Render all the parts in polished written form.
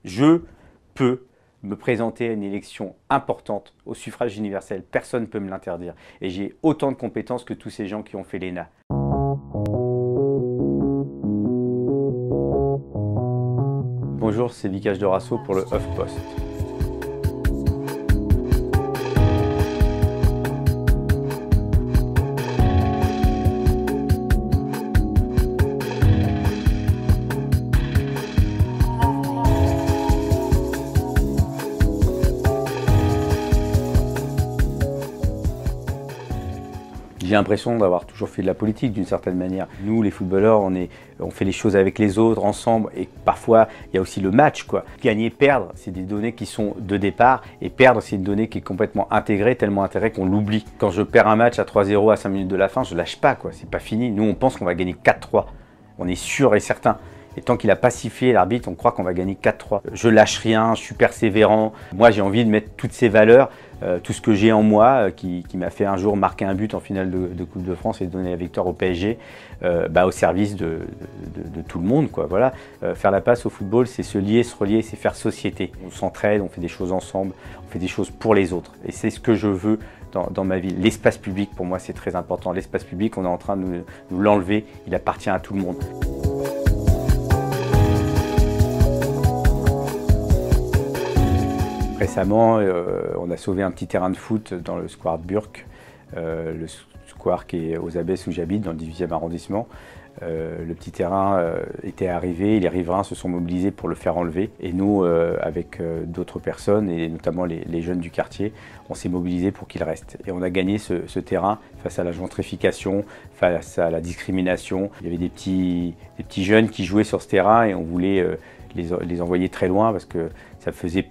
Je peux me présenter à une élection importante au suffrage universel. Personne ne peut me l'interdire. Et j'ai autant de compétences que tous ces gens qui ont fait l'ENA. Bonjour, c'est Vikash Dorasso pour le HuffPost. J'ai l'impression d'avoir toujours fait de la politique d'une certaine manière. Nous, les footballeurs, on fait les choses avec les autres, ensemble, et parfois, il y a aussi le match, quoi. Gagner, perdre, c'est des données qui sont de départ, et perdre, c'est une donnée qui est complètement intégrée, tellement intégrée qu'on l'oublie. Quand je perds un match à 3-0 à 5 minutes de la fin, je lâche pas, quoi. C'est pas fini. Nous, on pense qu'on va gagner 4-3. On est sûr et certain. Et tant qu'il n'a pas sifflé l'arbitre, on croit qu'on va gagner 4-3. Je lâche rien, je suis persévérant. Moi, j'ai envie de mettre toutes ces valeurs, tout ce que j'ai en moi, qui m'a fait un jour marquer un but en finale de Coupe de France et donner la victoire au PSG, au service de tout le monde, quoi. Voilà. Faire la passe au football, c'est se lier, se relier, c'est faire société. On s'entraide, on fait des choses ensemble, on fait des choses pour les autres. Et c'est ce que je veux dans ma vie. L'espace public, pour moi, c'est très important. L'espace public, on est en train de nous l'enlever. Il appartient à tout le monde. Récemment, on a sauvé un petit terrain de foot dans le square de Burk, le square qui est aux Abbesses où j'habite, dans le 18e arrondissement. Le petit terrain était arrivé, les riverains se sont mobilisés pour le faire enlever. Et nous, avec d'autres personnes, et notamment les jeunes du quartier, on s'est mobilisés pour qu'il reste. Et on a gagné ce terrain face à la gentrification, face à la discrimination. Il y avait des petits jeunes qui jouaient sur ce terrain et on voulait les envoyer très loin parce que ça faisait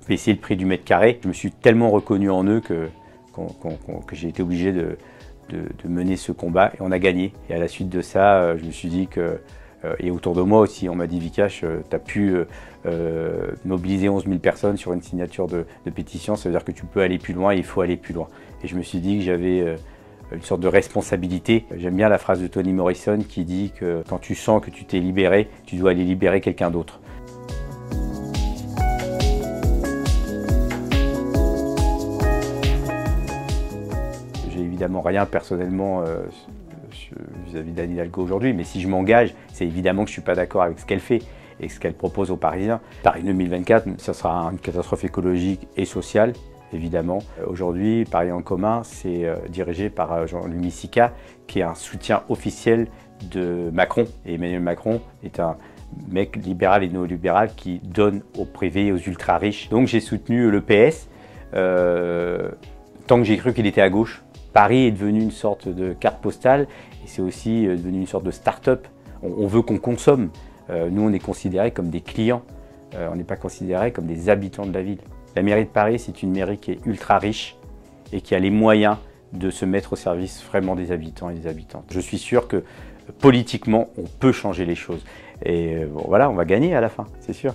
baisser le prix du mètre carré. Je me suis tellement reconnu en eux que j'ai été obligé de mener ce combat et on a gagné. Et à la suite de ça, je me suis dit que, et autour de moi aussi, on m'a dit Vikash, tu as pu mobiliser 11 000 personnes sur une signature de pétition, ça veut dire que tu peux aller plus loin et il faut aller plus loin. Et je me suis dit que j'avais une sorte de responsabilité. J'aime bien la phrase de Toni Morrison qui dit que quand tu sens que tu t'es libéré, tu dois aller libérer quelqu'un d'autre. Évidemment rien personnellement vis-à-vis d'Anne Hidalgo aujourd'hui, mais si je m'engage, c'est évidemment que je ne suis pas d'accord avec ce qu'elle fait et ce qu'elle propose aux Parisiens. Paris 2024, ça sera une catastrophe écologique et sociale, évidemment. Aujourd'hui, Paris en commun, c'est dirigé par Jean-Louis Missika, qui est un soutien officiel de Macron. Et Emmanuel Macron est un mec libéral et néolibéral qui donne aux privés et aux ultra-riches. Donc j'ai soutenu le PS, tant que j'ai cru qu'il était à gauche. Paris est devenu une sorte de carte postale et c'est aussi devenu une sorte de start-up. On veut qu'on consomme. Nous, on est considérés comme des clients. On n'est pas considérés comme des habitants de la ville. La mairie de Paris, c'est une mairie qui est ultra riche et qui a les moyens de se mettre au service vraiment des habitants et des habitantes. Je suis sûr que politiquement, on peut changer les choses. Et bon, voilà, on va gagner à la fin, c'est sûr.